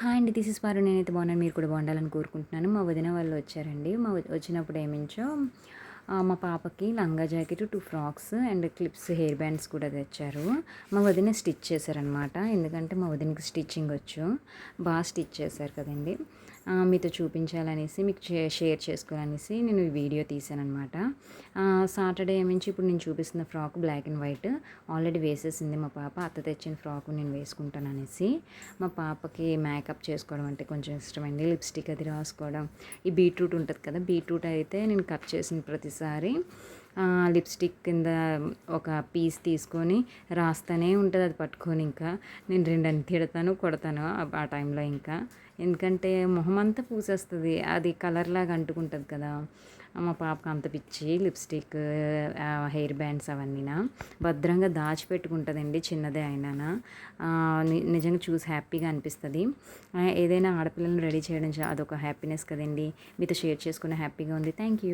Hi అండి. This is పారు. నేనైతే బాగున్నాను. మీరు కూడా బాగుండాలని కోరుకుంటున్నాను. మా వదిన వాళ్ళు వచ్చారండి. వచ్చినప్పుడు ఏమించో మా పాపకి లంగా jacket, 2 frocks and clips, hair bands కూడా తెచ్చారు. మా వదిన స్టిచ్ చేశారనమాట. ఎందుకంటే మా వదినకి స్టిచ్చింగ్ వచ్చు. బాగా స్టిచ్ చేశారు కదండి. మీతో చూపించాలనేసి, మీకు షేర్ చేసుకోవాలనేసి నేను ఈ వీడియో తీసానమాట. సాటర్డే ఏమించి ఇప్పుడు నేను చూపిస్తున్న frock black and white already వేసేసింది మా పాప. అత్త తెచ్చిన ఫ్రాక్ నేను వేసుకుంటాను అనేసి. మా పాపకి మేకప్ చేసుకోవడం అంటే కొంచెం ఇష్టమండి. లిప్స్టిక్ అది రాసుకోవడం. ఈ బీట్రూట్ ఉంటుంది కదా, బీట్రూట్ అయితే నేను కట్ చేసిన ప్రతిసారి లిప్స్టిక్ కింద ఒక పీస్ తీసుకొని రాస్తూనే ఉంటుంది. అది పట్టుకొని ఇంకా నేను రెండని తిడతాను, కొడతాను ఆ టైంలో. ఇంకా ఎందుకంటే మొహం అంతా పూసేస్తుంది, అది కలర్ లాగా అంటుకుంటుంది కదా. మా పాపకు అంత పిచ్చి లిప్స్టిక్, హెయిర్ బ్యాండ్స్ అవన్నీనా భద్రంగా దాచిపెట్టుకుంటుందండి, చిన్నదే అయినా. నిజంగా చూసి హ్యాపీగా అనిపిస్తుంది. ఏదైనా ఆడపిల్లలను రెడీ చేయడం అదొక హ్యాపీనెస్ కదండి. మీతో షేర్ చేసుకునే హ్యాపీగా ఉంది. Thank you.